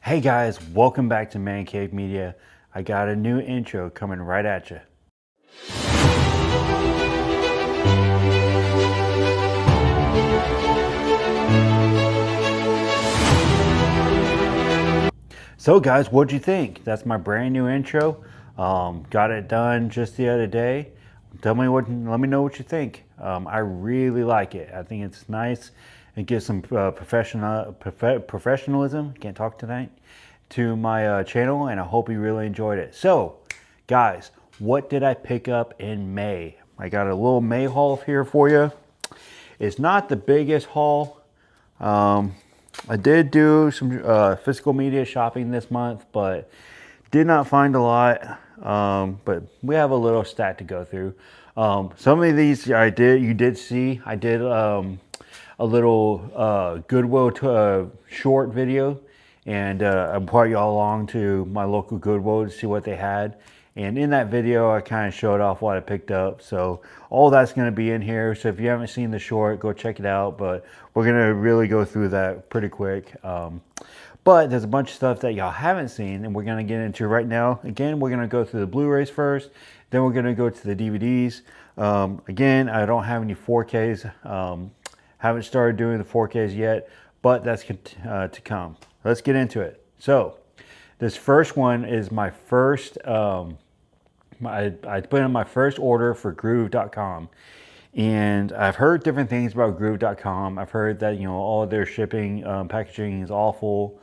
Hey guys, welcome back to Man Cave Media. I got a new intro coming right at you. So guys, what'd you think? That's my brand new intro. Got it done just the other day. Let me know what you think. I really like it. I think it's nice. It gives some professionalism. Can't talk tonight. To my channel, and I hope you really enjoyed it. So, guys, what did I pick up in May? I got a little May haul here for you. It's not the biggest haul. I did do some physical media shopping this month, but did not find a lot. But we have a little stat to go through. Some of these you did see. I did a little Goodwill short video, and I brought y'all along to my local Goodwill to see what they had. And in that video, I kind of showed off what I picked up. So all that's going to be in here. So if you haven't seen the short, go check it out. But we're going to really go through that pretty quick. But there's a bunch of stuff that y'all haven't seen, and we're going to get into right now. Again, we're going to go through the Blu-rays first. Then we're going to go to the DVDs. Again, I don't have any 4Ks. Haven't started doing the 4Ks yet, but that's to come. Let's get into it. So this first one is my first, I put in my first order for Groove.com. And I've heard different things about Groove.com. I've heard that, you know, all their shipping, packaging is awful,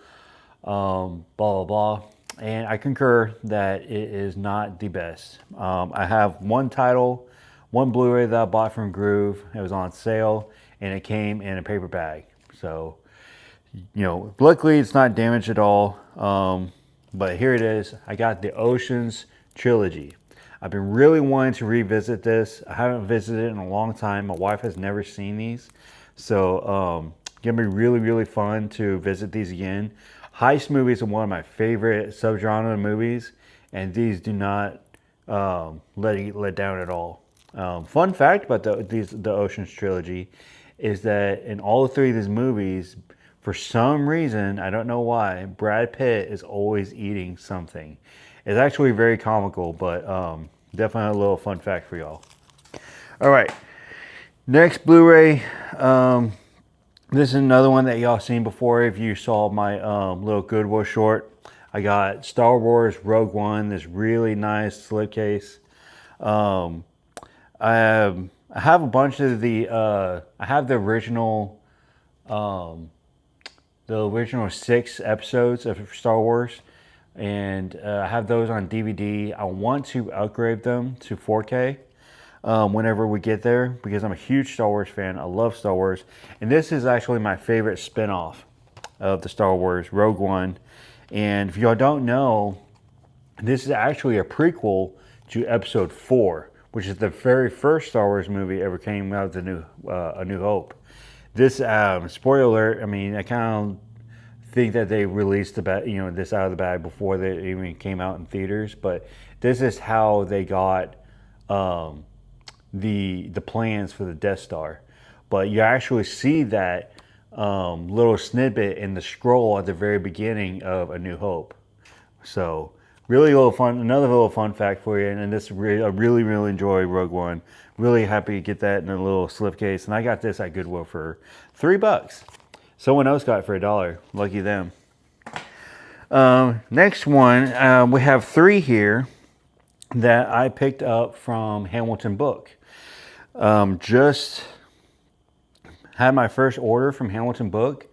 blah, blah, blah. And I concur that it is not the best. I have one title, one Blu-ray that I bought from Groove. It was on sale, and it came in a paper bag. So, you know, luckily it's not damaged at all. But here it is. I got the Oceans Trilogy. I've been really wanting to revisit this. I haven't visited it in a long time. My wife has never seen these. So gonna be really, really fun to visit these again. Heist movies are one of my favorite subgenre movies, and these do not let down at all. Fun fact about the Oceans Trilogy is that in all three of these movies, for some reason, I don't know why, Brad Pitt is always eating something. It's actually very comical, but definitely a little fun fact for y'all. All right, next Blu-ray. This is another one that y'all seen before if you saw my little Goodwill short. I got Star Wars Rogue One, this really nice slipcase. I have a bunch of I have the original 6 episodes of Star Wars, and I have those on DVD. I want to upgrade them to 4K whenever we get there, because I'm a huge Star Wars fan. I love Star Wars, and this is actually my favorite spin-off of the Star Wars, Rogue One. And if y'all don't know, this is actually a prequel to Episode 4, which is the very first Star Wars movie ever came out of A New Hope. This, spoiler alert, I mean, I kind of think that they released this out of the bag before they even came out in theaters, but this is how they got the plans for the Death Star. But you actually see that little snippet in the scroll at the very beginning of A New Hope. So really another little fun fact for you. And this I really, really enjoy Rogue One. Really happy to get that in a little slipcase. And I got this at Goodwill for $3. Someone else got it for $1. Lucky them. Next one, we have 3 here that I picked up from Hamilton Book. Just had my first order from Hamilton Book,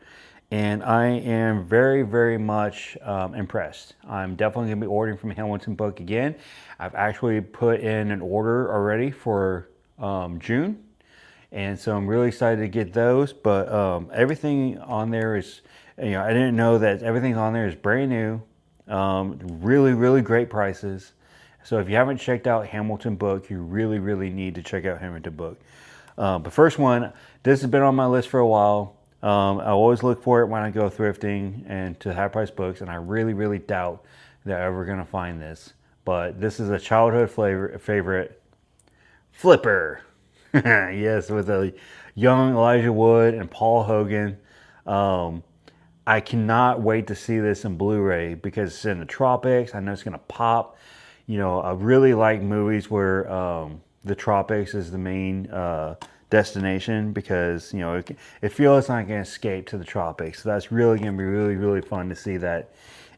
and I am very, very much impressed. I'm definitely going to be ordering from Hamilton Book again. I've actually put in an order already for June, and so I'm really excited to get those. But everything on there is, you know, I didn't know that everything on there is brand new. Really, really great prices. So if you haven't checked out Hamilton Book, you really, really need to check out Hamilton Book. But first one, this has been on my list for a while. I always look for it when I go thrifting and to high price books, and I really, really doubt that I'm ever going to find this. But this is a childhood favorite, Flipper. Yes, with a young Elijah Wood and Paul Hogan. I cannot wait to see this in Blu-ray because it's in the tropics. I know it's gonna pop. You know, I really like movies where the tropics is the main destination because, you know, it feels like an escape to the tropics. So that's really gonna be really fun to see that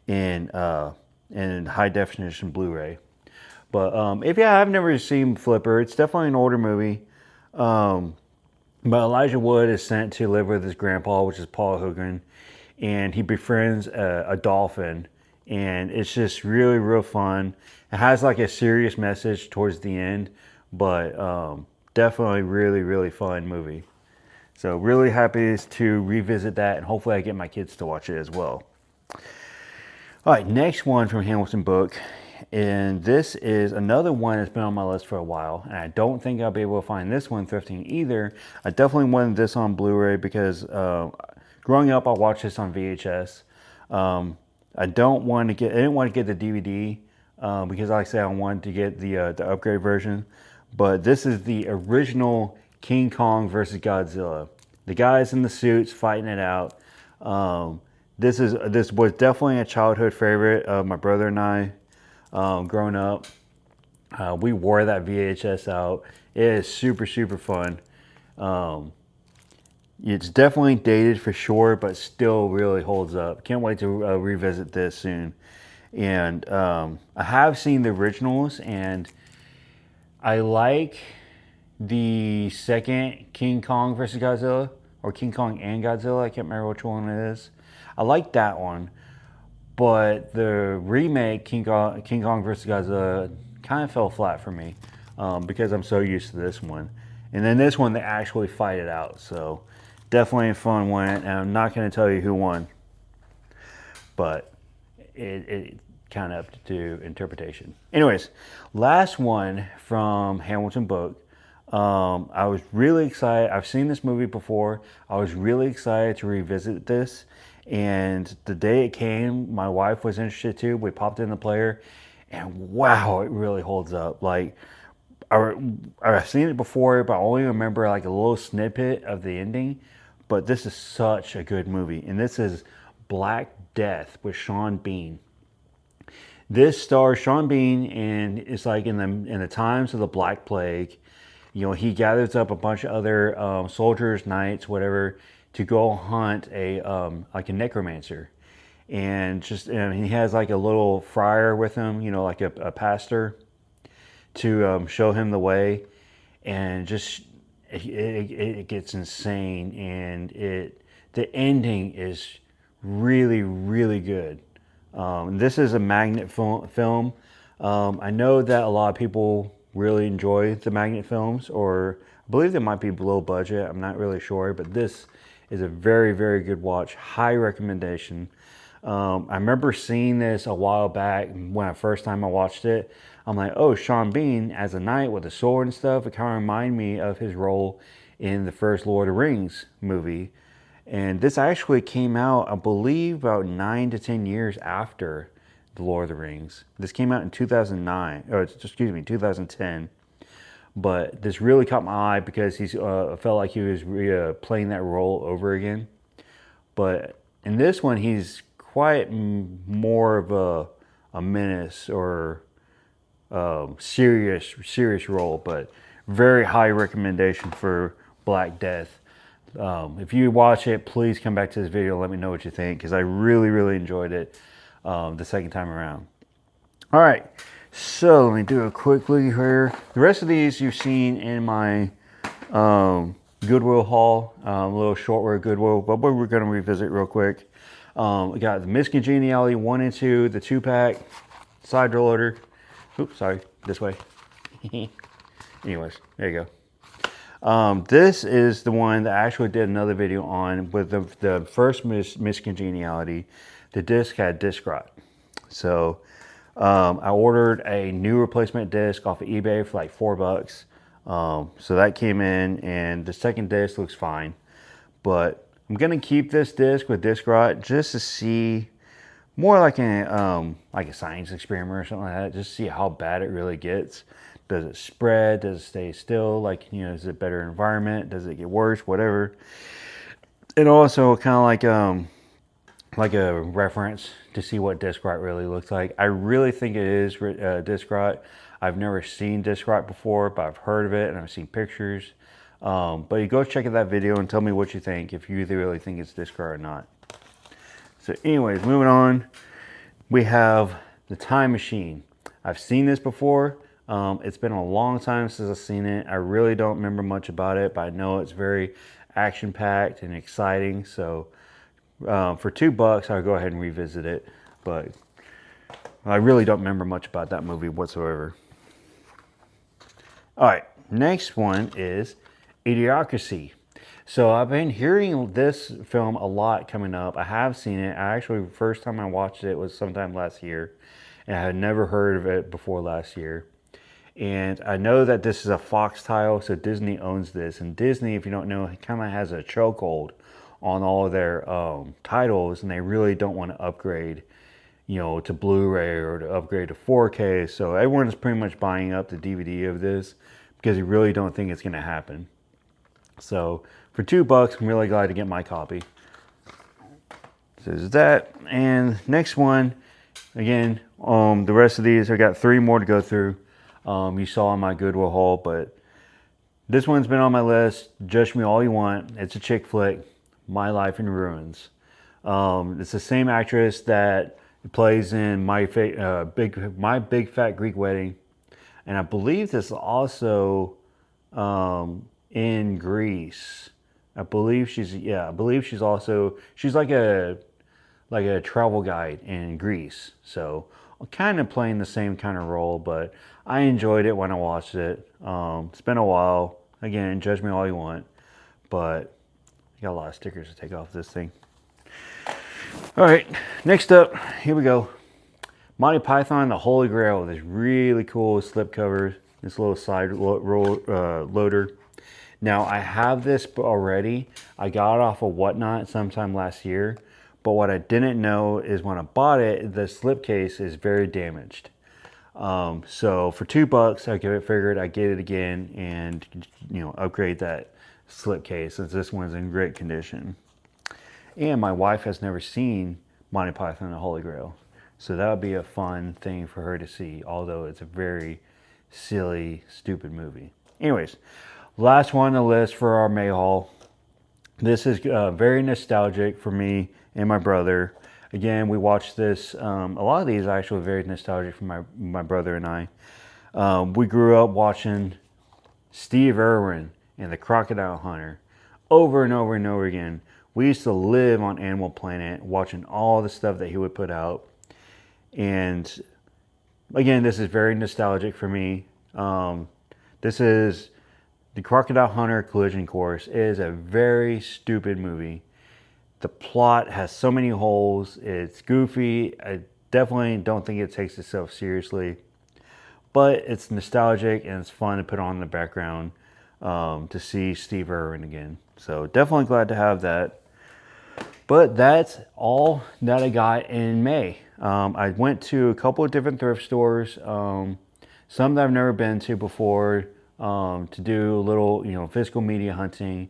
in high definition Blu-ray. But if you have never seen Flipper, it's definitely an older movie. But Elijah Wood is sent to live with his grandpa, which is Paul Hogan, and he befriends a dolphin, and it's just really real fun. It has like a serious message towards the end, but definitely really fun movie. So really happy to revisit that, and hopefully I get my kids to watch it as well. All right, next one from Hamilton Book, and this is another one that's been on my list for a while, and I don't think I'll be able to find this one thrifting either. I definitely wanted this on Blu-ray because growing up I watched this on VHS. I didn't want to get the DVD because, like I said, I wanted to get the upgrade version. But this is the original King Kong versus Godzilla. The guys in the suits fighting it out. This was definitely a childhood favorite of my brother and I. Growing up, we wore that VHS out. It is super fun. It's definitely dated for sure, but still really holds up. Can't wait to revisit this soon. And I have seen the originals, and I like the second King Kong versus Godzilla, or King Kong and Godzilla. I can't remember which one it is. I like that one, but the remake King Kong versus Godzilla kind of fell flat for me because I'm so used to this one. And then this one, they actually fight it out. So definitely a fun one, and I'm not going to tell you who won, but it kind of up to interpretation. Anyways, last one from Hamilton Book. I was really excited. I've seen this movie before. I was really excited to revisit this, and the day it came, my wife was interested too. We popped in the player, and wow, it really holds up. Like, I've seen it before, but I only remember like a little snippet of the ending. But this is such a good movie, and this is Black Death with Sean Bean. This stars Sean Bean, and it's like in the times of the Black Plague. You know, he gathers up a bunch of other soldiers, knights, whatever, to go hunt like a necromancer, and he has like a little friar with him, you know, like a pastor, to show him the way, and just it gets insane, and the ending is really good. This is a magnet film. I know that a lot of people really enjoy the magnet films, or I believe they might be below budget. I'm not really sure, but this is a very good watch. High recommendation. I remember seeing this a while back when the first time I watched it. I'm like, oh, Sean Bean as a knight with a sword and stuff. It kind of reminded me of his role in the first Lord of the Rings movie. And this actually came out, I believe, about 9 to 10 years after the Lord of the Rings. This came out in 2009, or excuse me, 2010. But this really caught my eye because he felt like he was playing that role over again. But in this one, he's quite more of a menace, or serious role. But very high recommendation for Black Death. If you watch it, please come back to this video and let me know what you think, because I really enjoyed it the second time around. All right, so let me do a quick look here. The rest of these you've seen in my Goodwill haul, a little shortware Goodwill, but we're going to revisit real quick. We got the Miss Congeniality 1 and 2, the 2-pack, side loader. Oops, sorry, this way. Anyways, there you go. This is the one that I actually did another video on with the first Miss Congeniality. The disc had disc rot. So I ordered a new replacement disc off of eBay for like $4. So that came in, and the second disc looks fine. But I'm going to keep this disc with disc rot just to see, more like a science experiment or something like that, just see how bad it really gets. Does it spread? Does it stay still? Like, you know, is it a better environment? Does it get worse? Whatever. And also kind of like like a reference to see what disc rot really looks like. I really think it is disc rot. I've never seen disc rot before, but I've heard of it and I've seen pictures. But you go check out that video and tell me what you think, if you really think it's disc rot or not. So anyways, moving on, we have the Time Machine. I've seen this before. It's been a long time since I've seen it. I really don't remember much about it, but I know it's very action-packed and exciting. So for $2, I'll go ahead and revisit it. But I really don't remember much about that movie whatsoever. All right, next one is Idiocracy. So I've been hearing this film a lot coming up. I have seen it. I actually, the first time I watched it was sometime last year, and I had never heard of it before last year. And I know that this is a Fox title, so Disney owns this. And Disney, if you don't know, kind of has a chokehold on all of their titles, and they really don't want to upgrade, to Blu-ray or to upgrade to 4K. So everyone's pretty much buying up the DVD of this because they really don't think it's going to happen. So for $2, I'm really glad to get my copy. So there's that. And next one, again, the rest of these, I got 3 more to go through. You saw in my Goodwill haul, but this one's been on my list. Judge me all you want. It's a chick flick, My Life in Ruins. It's the same actress that plays in My Big Fat Greek Wedding, and I believe this is also in Greece. I believe she's also, she's like a travel guide in Greece. So I'm kind of playing the same kind of role, but I enjoyed it when I watched it. It's been a while. Again, judge me all you want, but I got a lot of stickers to take off this thing. All right, next up, here we go. Monty Python and the Holy Grail. This really cool slip cover, this little side loader. Now, I have this already. I got it off of Whatnot sometime last year, but what I didn't know is when I bought it, the slipcase is very damaged. So for $2, I figured I'd get it again and upgrade that slipcase since this one's in great condition. And my wife has never seen Monty Python and the Holy Grail, so that would be a fun thing for her to see, although it's a very silly, stupid movie. Anyways, last one on the list for our May haul. This is very nostalgic for me and my brother. Again, we watched this. A lot of these are actually very nostalgic for my brother and I. We grew up watching Steve Irwin and the Crocodile Hunter over and over and over again. We used to live on Animal Planet watching all the stuff that he would put out. And again, this is very nostalgic for me. This is the Crocodile Hunter Collision Course. It is a very stupid movie. The plot has so many holes. It's goofy. I definitely don't think it takes itself seriously. But it's nostalgic and it's fun to put on in the background to see Steve Irwin again. So definitely glad to have that. But that's all that I got in May. I went to a couple of different thrift stores. Some that I've never been to before to do a little, physical media hunting.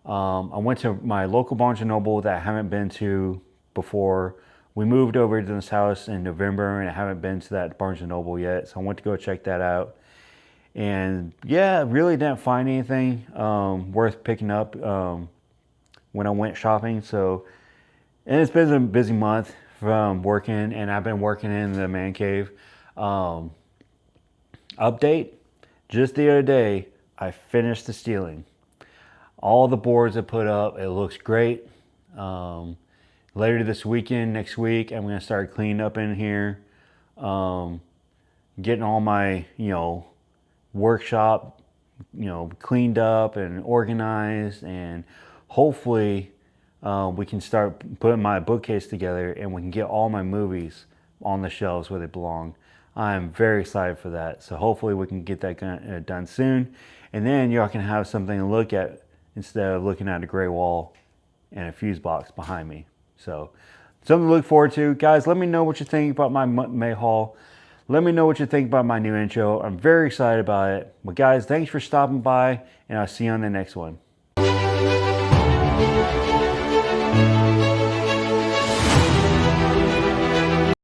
I went to my local Barnes & Noble that I haven't been to before. We moved over to this house in November and I haven't been to that Barnes & Noble yet. So I went to go check that out. And yeah, really didn't find anything worth picking up when I went shopping. So, and it's been a busy month from working, and I've been working in the man cave. Update, just the other day, I finished the ceiling. All the boards I put up, it looks great. Later this weekend, next week, I'm going to start cleaning up in here. Getting all my, workshop, cleaned up and organized, and hopefully we can start putting my bookcase together and we can get all my movies on the shelves where they belong. I'm very excited for that. So hopefully we can get that done soon. And then y'all can have something to look at instead of looking at a gray wall and a fuse box behind me. So something to look forward to. Guys, let me know what you think about my May haul. Let me know what you think about my new intro. I'm very excited about it. But guys, thanks for stopping by, and I'll see you on the next one.